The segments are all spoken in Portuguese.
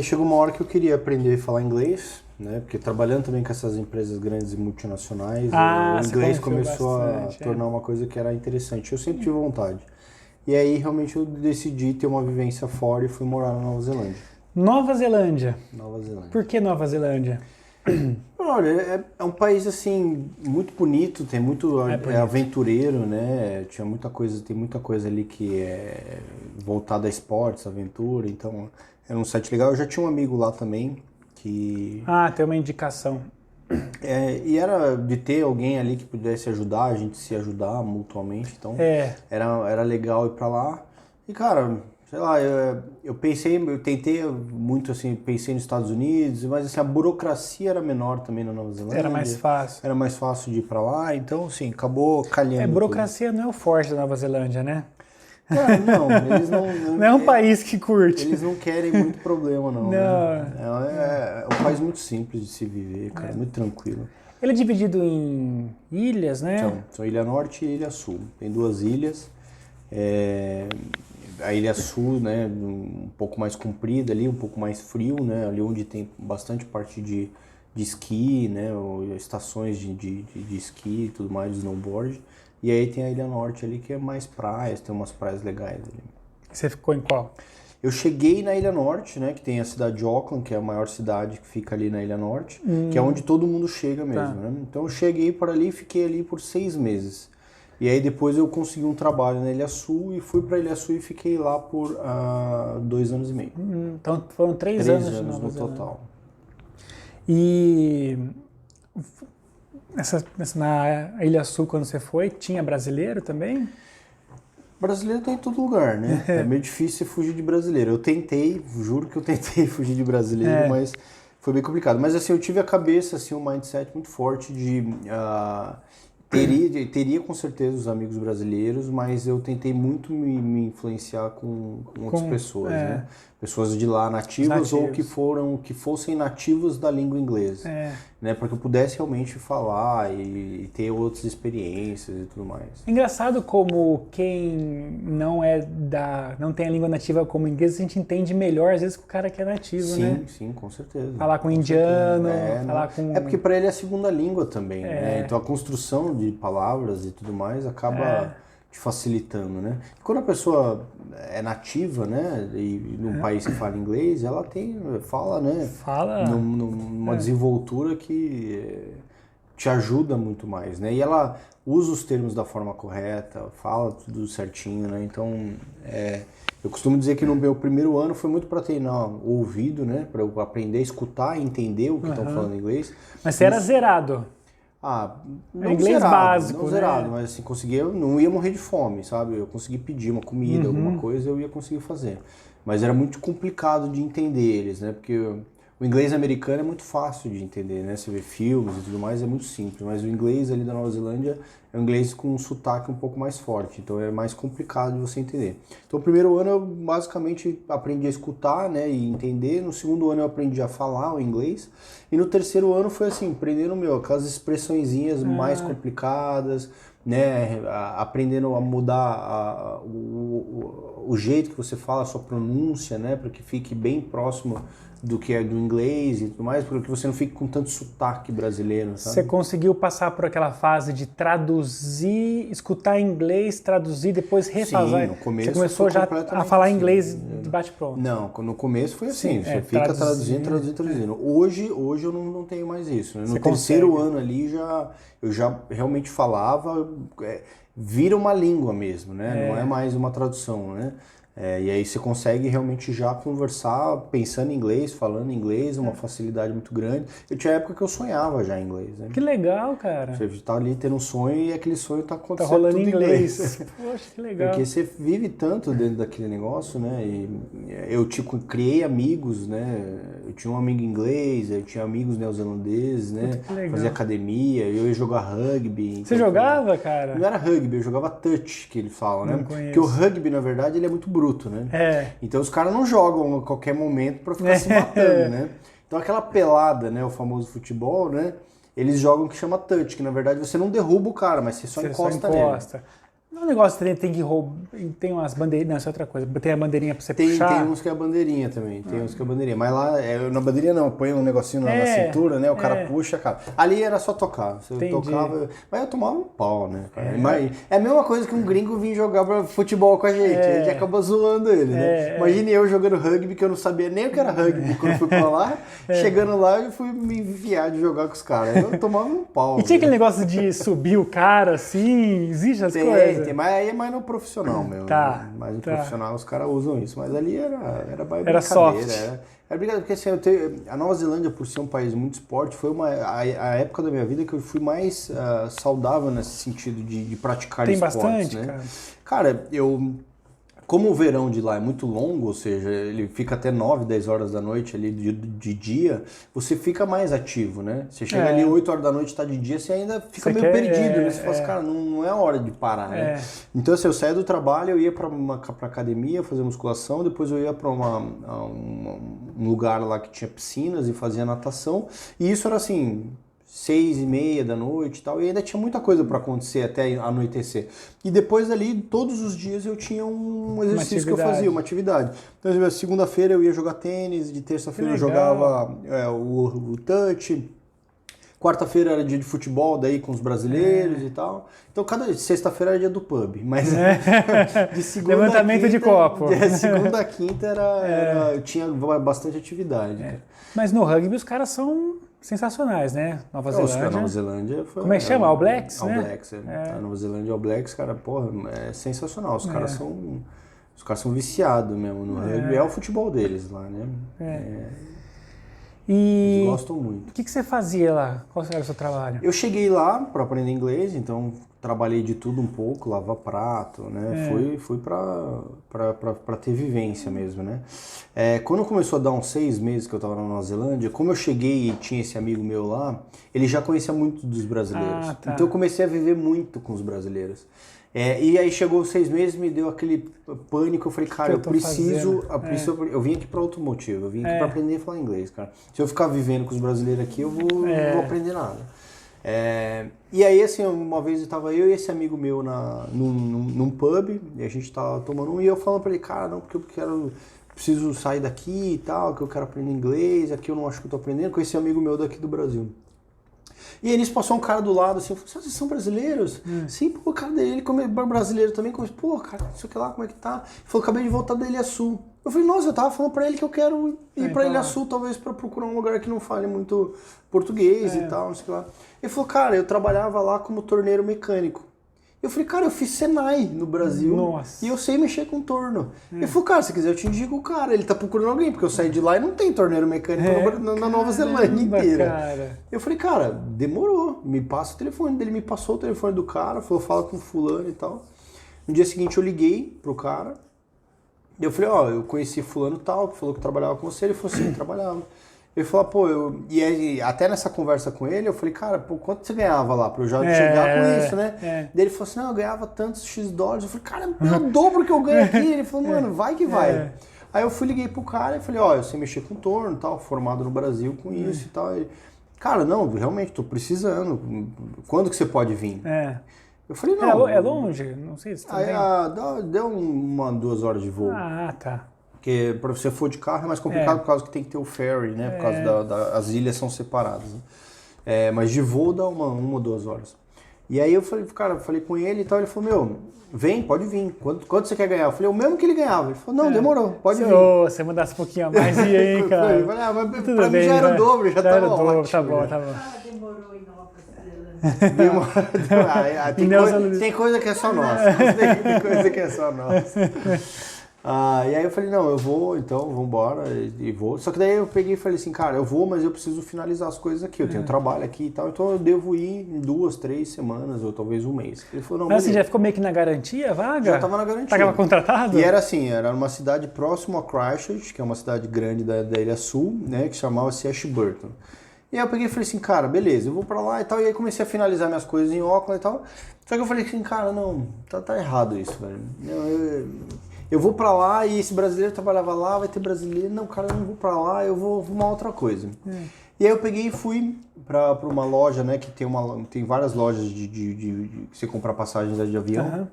chegou uma hora que eu queria aprender a falar inglês, né? Porque trabalhando também com essas empresas grandes e multinacionais, o inglês começou a tornar uma coisa que era interessante. Eu sempre tive vontade. E aí realmente eu decidi ter uma vivência fora e fui morar na Nova Zelândia. Nova Zelândia. Nova Zelândia. Por que Nova Zelândia? Olha, é um país assim muito bonito, tem muito aventureiro, né? Tinha muita coisa, tem muita coisa ali que é voltada a esportes, aventura, então era um site legal. Eu já tinha um amigo lá também que tem uma indicação. e era de ter alguém ali que pudesse ajudar, a gente se ajudar mutuamente, então era legal ir pra lá. E cara, sei lá, eu tentei muito assim, pensei nos Estados Unidos, mas assim, a burocracia era menor também na Nova Zelândia. Era mais fácil. Era mais fácil de ir pra lá, então assim, acabou calhando. Burocracia não é o forte da Nova Zelândia, né? Cara, não, eles não... Não é um país que curte. Eles não querem muito problema, não. Né? É um país muito simples de se viver, cara, muito tranquilo. Ele é dividido em ilhas, né? São Ilha Norte e Ilha Sul. Tem 2 ilhas. A Ilha Sul, né, um pouco mais comprida ali, um pouco mais frio, né, ali onde tem bastante parte de esqui, né, estações de esqui e tudo mais, de snowboard. E aí tem a Ilha Norte ali que é mais praias, tem umas praias legais ali. Você ficou em qual? Eu cheguei na Ilha Norte, né, que tem a cidade de Auckland, que é a maior cidade que fica ali na Ilha Norte, que é onde todo mundo chega mesmo, né? Então eu cheguei por ali e fiquei ali por 6 meses. E aí depois eu consegui um trabalho na Ilha Sul e fui pra Ilha Sul e fiquei lá por 2 anos e meio. Então foram 3 anos de Nova no Zelândia. total. E na Ilha Sul, quando você foi, tinha brasileiro também? Brasileiro tá em todo lugar, né? É meio difícil fugir de brasileiro. Eu tentei, juro que eu tentei fugir de brasileiro, mas foi bem complicado. Mas assim, eu tive a cabeça, assim, um mindset muito forte de... Teria com certeza os amigos brasileiros, mas eu tentei muito me influenciar com outras pessoas, né? Pessoas de lá nativas ou que fossem nativos da língua inglesa, né? Para que eu pudesse realmente falar e ter outras experiências e tudo mais. Engraçado como quem não tem a língua nativa como inglês, a gente entende melhor às vezes que o cara que é nativo, né? Sim, com certeza. Falar com indiano, falar com... É porque para ele é a segunda língua também, né? Então a construção de palavras e tudo mais acaba te facilitando, né? E quando a pessoa é nativa, né? E num país que fala inglês, ela fala, né? Numa desenvoltura que te ajuda muito mais, né? E ela usa os termos da forma correta, fala tudo certinho, né? Então, eu costumo dizer que no meu primeiro ano foi muito para treinar o ouvido, né? Para eu aprender a escutar e entender o que estão falando em inglês. Mas você era zerado? Não inglês zerado, básico, não zerado, mas assim, eu não ia morrer de fome, sabe? Eu consegui pedir uma comida, alguma coisa, eu ia conseguir fazer. Mas era muito complicado de entender eles, né? Porque o inglês americano é muito fácil de entender, né? Você vê filmes e tudo mais, é muito simples. Mas o inglês ali da Nova Zelândia é um inglês com um sotaque um pouco mais forte, então é mais complicado de você entender. Então, no primeiro ano eu basicamente aprendi a escutar, né, e entender. No segundo ano eu aprendi a falar o inglês. E no terceiro ano foi assim, aprendendo, aquelas expressõezinhas mais complicadas, né, aprendendo a mudar o jeito que você fala, a sua pronúncia, né, para que fique bem próximo do que é do inglês e tudo mais, para que você não fique com tanto sotaque brasileiro, sabe? Você conseguiu passar por aquela fase de traduzir, escutar em inglês, traduzir, depois refazer? Sim, no começo você começou já a falar assim, inglês de bate-pronto? Não, no começo foi assim, você fica traduzindo. Hoje eu não tenho mais isso, né? No terceiro ano ali eu já realmente falava, vira uma língua mesmo, né? Não é mais uma tradução, né? E aí você consegue realmente já conversar pensando em inglês, falando inglês, uma facilidade muito grande. Eu tinha época que eu sonhava já em inglês, né? Que legal, cara. Você tá ali tendo um sonho e aquele sonho tá acontecendo rolando tudo em inglês. Poxa, que legal. Porque você vive tanto dentro daquele negócio, né? E eu criei amigos, né? Eu tinha um amigo inglês, eu tinha amigos neozelandeses, né? Fazia academia, eu ia jogar rugby. Você jogava, cara? Não era rugby, eu jogava touch, que ele fala, né? Não conheço. Porque o rugby, na verdade, ele é muito bruto, né? Então os caras não jogam a qualquer momento pra ficar se matando, né? Então aquela pelada, né? O famoso futebol, né? Eles jogam o que chama touch, que na verdade você não derruba o cara, mas você só encosta nele. Não é um negócio que tem que roubar. Tem umas bandeirinhas. Não, isso é outra coisa. Tem a bandeirinha pra você puxar. Tem uns que é a bandeirinha também. Tem uns que é a bandeirinha. Mas lá, na bandeirinha não, põe um negocinho na cintura, né? O cara puxa, cara. Ali era só tocar. Você tocava. Mas eu tomava um pau, né? Mas é a mesma coisa que um gringo vir jogar futebol com a gente. A gente acaba zoando ele, né? Imagine eu jogando rugby, que eu não sabia nem o que era rugby quando fui pra lá. Chegando lá, eu fui me enviar de jogar com os caras. Eu tomava um pau. E tinha aquele negócio de subir o cara assim? Existe as coisas? Mas aí é mais no profissional mesmo. Tá. Mas no profissional os caras usam isso. Mas ali era Era soft. Era brincadeira, porque assim, a Nova Zelândia, por ser um país muito esporte, foi a época da minha vida que eu fui mais saudável nesse sentido de praticar esportes. Tem bastante, né? Cara, como o verão de lá é muito longo, ou seja, ele fica até 9, 10 horas da noite ali de dia, você fica mais ativo, né? Você chega ali 8 horas da noite, tá de dia, você ainda fica meio perdido, né? Você fala assim, cara, não é hora de parar, né? Então, assim, eu saía do trabalho, eu ia pra academia fazer musculação, depois eu ia pra um lugar lá que tinha piscinas e fazia natação, e isso era assim... 6:30 da noite e tal, e ainda tinha muita coisa para acontecer até anoitecer. E depois ali, todos os dias eu tinha um exercício que eu fazia, uma atividade. Então, segunda-feira eu ia jogar tênis, de terça-feira eu jogava o touch, quarta-feira era dia de futebol, daí com os brasileiros e tal. Então, sexta-feira era dia do pub, mas de segunda levantamento a quinta, de copo. De segunda a quinta eu tinha bastante atividade. Mas no rugby os caras são sensacionais, né? Nova Zelândia foi... Como é que chama? All Blacks, All né? Blacks, A Nova Zelândia All Blacks, cara, porra, é sensacional. Os caras são viciados mesmo no rugby. É o futebol deles lá, né? E eles gostam muito. O que você fazia lá? Qual era o seu trabalho? Eu cheguei lá para aprender inglês, então trabalhei de tudo um pouco, lavar prato, né? Fui para ter vivência mesmo, né? Quando começou a dar uns 6 meses que eu estava na Nova Zelândia, como eu cheguei e tinha esse amigo meu lá, ele já conhecia muito dos brasileiros. Então eu comecei a viver muito com os brasileiros. E aí chegou os 6 meses, me deu aquele pânico, eu falei, cara, eu preciso, eu vim aqui para outro motivo, eu vim aqui para aprender a falar inglês, cara. Se eu ficar vivendo com os brasileiros aqui, eu não vou aprender nada. E aí, assim, uma vez estava eu e esse amigo meu num pub, e a gente tava tomando e eu falando para ele, cara, não, porque eu preciso sair daqui e tal, que eu quero aprender inglês, aqui eu não acho que eu tô aprendendo, com esse amigo meu daqui do Brasil. E aí eles passou um cara do lado assim, eu falei, vocês são brasileiros? Sim, pô, cara dele, como é brasileiro também, pô, cara, não sei o que lá, como é que tá? Ele falou, acabei de voltar da Ilha Sul. Eu falei, nossa, eu tava falando pra ele que eu quero ir pra Ilha Sul, talvez pra procurar um lugar que não fale muito português e tal, não sei o que lá. Ele falou, cara, eu trabalhava lá como torneiro mecânico. Eu falei, cara, eu fiz Senai no Brasil e eu sei mexer com torno. Ele falou, cara, se quiser eu te indico o cara, ele tá procurando alguém, porque eu saí de lá e não tem torneiro mecânico na Nova Zelândia inteira. Cara. Eu falei, cara, demorou, me passa o telefone dele, me passou o telefone do cara, falou, fala com fulano e tal. No dia seguinte eu liguei pro cara, eu falei, eu conheci fulano tal, que falou que trabalhava com você, ele falou, sim, trabalhava. Ele falou, pô, e aí, até nessa conversa com ele, eu falei, cara, pô, quanto você ganhava lá pra eu já chegar com isso, né? Daí ele falou assim, não, eu ganhava tantos X dólares. Eu falei, cara, é o dobro que eu ganho aqui. Ele falou, mano, vai que vai. Aí eu liguei pro cara e falei, eu sei mexer com torno e tal, formado no Brasil com isso e tal. Ele, cara, não, realmente, tô precisando. Quando que você pode vir? Eu falei, não. É longe? Não sei se aí, deu 2 horas de voo. Ah, tá. Porque para você for de carro é mais complicado por causa que tem que ter o ferry, né? Por causa as ilhas são separadas. Né? Mas de voo dá 1 ou 2 horas. E aí eu falei, cara, falei com ele e tal, ele falou, meu, vem, pode vir. Quanto você quer ganhar? Eu falei, o mesmo que ele ganhava. Ele falou, não, demorou, pode vir. Você mandasse um pouquinho a mais e aí, cara. Mas pra mim já era o dobro, já tava ótimo. Tá bom. Demorou em Nova Zelândia. Tem coisa que é só nossa. Tem coisa que é só nossa. E aí eu falei, não, eu vou, então, vamos embora, e vou. Só que daí eu peguei e falei assim, cara, eu vou, mas eu preciso finalizar as coisas aqui, eu tenho trabalho aqui e tal, então eu devo ir em 2, 3 semanas, ou talvez 1 mês. Ele falou, não, mas você já ficou meio que na garantia, a vaga? Já tava na garantia. Tava contratado? E era assim, era numa cidade próxima a Christchurch, que é uma cidade grande da Ilha Sul, né, que chamava-se Ashburton. E aí eu peguei e falei assim, cara, beleza, eu vou pra lá e tal, e aí comecei a finalizar minhas coisas em Auckland e tal, só que eu falei assim, cara, não, tá errado isso, velho. Eu vou pra lá e esse brasileiro trabalhava lá, vai ter brasileiro. Não, cara, eu não vou pra lá, eu vou uma outra coisa. E aí eu peguei e fui pra uma loja, né, que tem várias lojas de você comprar passagens de avião.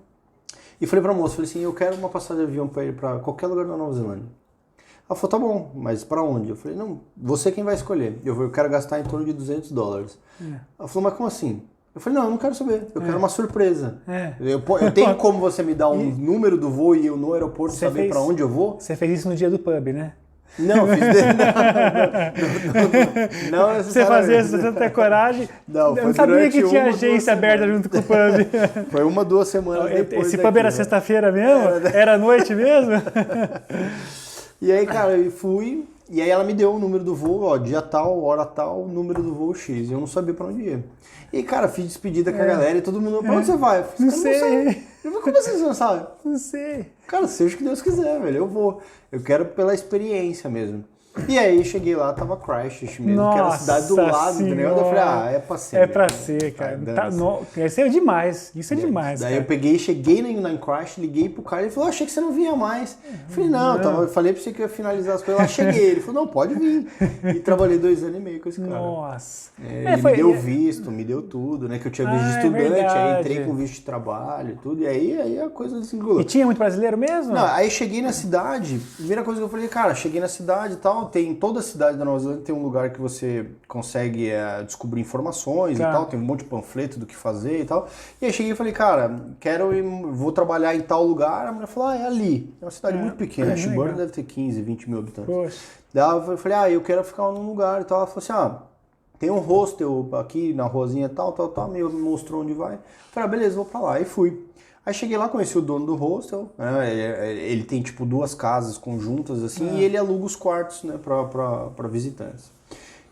E falei pra moça, falei assim, eu quero uma passagem de avião pra ir pra qualquer lugar da Nova Zelândia. Ela falou, tá bom, mas pra onde? Eu falei, não, você quem vai escolher. Eu quero gastar em torno de $200. Ela falou, mas como assim? Eu falei, não, eu não quero saber, eu quero uma surpresa. Eu tenho como você me dar um número do voo e eu no aeroporto saber pra onde eu vou? Você fez isso no dia do pub, né? Não, fiz não você fazia isso, você tem coragem? Não, eu não sabia que tinha agência aberta junto com o pub. Foi 1-2 semanas depois. Esse pub era sexta-feira mesmo? Era noite mesmo? E aí, cara, eu fui, e aí ela me deu o número do voo, ó, dia tal, hora tal, número do voo X. Eu não sabia pra onde ia. E, cara, fiz despedida com a galera e todo mundo, pra onde você vai? Eu falei, não sei. Eu falei, como assim você não sabe? Não sei. Cara, seja o que Deus quiser, velho, eu vou. Eu quero pela experiência mesmo. E aí, cheguei lá, tava Christchurch mesmo, que era a cidade do lado, entendeu? Eu falei, é pra ser. É pra ser, cara. Isso é demais, isso é demais, Daí cara. eu peguei, cheguei na Christchurch, liguei pro cara, ele falou, achei que você não vinha mais. Eu falei, não. Eu falei pra você que eu ia finalizar as coisas, lá cheguei. Ele falou, não, pode vir. E trabalhei 2 anos e meio com esse cara. Nossa. Ele me deu visto, me deu tudo, né? Que eu tinha visto de estudante, aí entrei com visto de trabalho e tudo, e aí a coisa desenrolou. E tinha muito brasileiro mesmo? Não, aí cheguei na cidade, primeira coisa que eu falei, cara, cheguei na cidade e tal, tem toda a cidade da Nova Zelândia, tem um lugar que você consegue descobrir informações e tal, tem um monte de panfleto do que fazer e tal. E aí cheguei e falei, cara, vou trabalhar em tal lugar. A mulher falou, é ali. É uma cidade muito pequena, Ashburn deve ter 15, 20 mil habitantes. Poxa. Daí eu falei, eu quero ficar num lugar e tal. Ela falou assim, tem um hostel aqui na ruazinha tal, me mostrou onde vai. Eu falei, beleza, vou pra lá. E fui. Aí cheguei lá, conheci o dono do hostel, né? Ele tem tipo 2 casas conjuntas assim, e ele aluga os quartos, né, pra visitantes.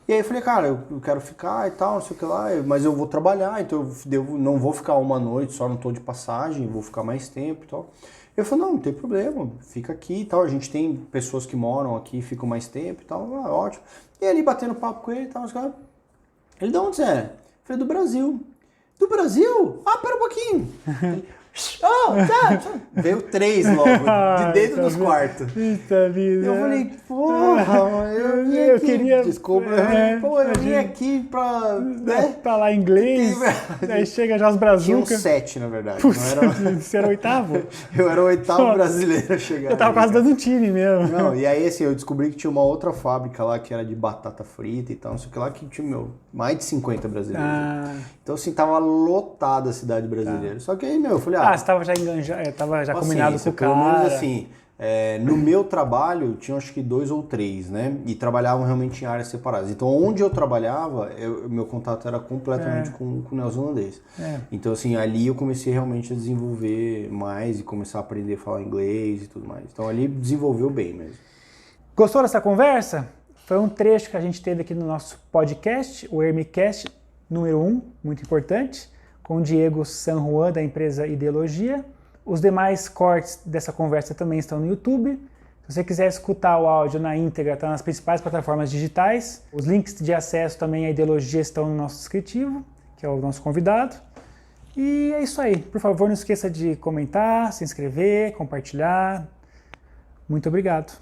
E aí eu falei, cara, eu quero ficar e tal, não sei o que lá, mas eu vou trabalhar, então eu não vou ficar uma noite, só não tô de passagem, vou ficar mais tempo e tal. Eu falei, não tem problema, fica aqui e tal, a gente tem pessoas que moram aqui, ficam mais tempo e tal, ótimo. E ali batendo papo com ele e tal, ele, de onde você é? Eu falei, do Brasil. Do Brasil? Pera um pouquinho. Veio 3 logo, de dentro dos quartos. Eita vida. Eu falei, porra, eu vim aqui. Queria. Desculpa, eu vim aqui pra. Né? Pra lá inglês. Aí chega já os brazucas. Tinha 7, na verdade. Você era o 8º? Eu era o 8º brasileiro a chegar. Eu tava quase dando um time mesmo. Não, e aí assim, eu descobri que tinha uma outra fábrica lá que era de batata frita e tal, não sei o que lá, que tinha, mais de 50 brasileiros. Então assim, tava lotada a cidade brasileira. Só que aí, eu falei, você tava já enganjado, tava já combinado com o cara. Pelo menos assim, no meu trabalho, tinha acho que 2 ou 3, né? E trabalhavam realmente em áreas separadas. Então, onde eu trabalhava, meu contato era completamente com o neozelandês. Então, assim, ali eu comecei realmente a desenvolver mais e começar a aprender a falar inglês e tudo mais. Então, ali desenvolveu bem mesmo. Gostou dessa conversa? Foi um trecho que a gente teve aqui no nosso podcast, o Hermicast número 1, muito importante, com o Diego San Juan, da empresa Ideologia. Os demais cortes dessa conversa também estão no YouTube. Se você quiser escutar o áudio na íntegra, está nas principais plataformas digitais. Os links de acesso também à Ideologia estão no nosso descritivo, que é o nosso convidado. E é isso aí. Por favor, não esqueça de comentar, se inscrever, compartilhar. Muito obrigado.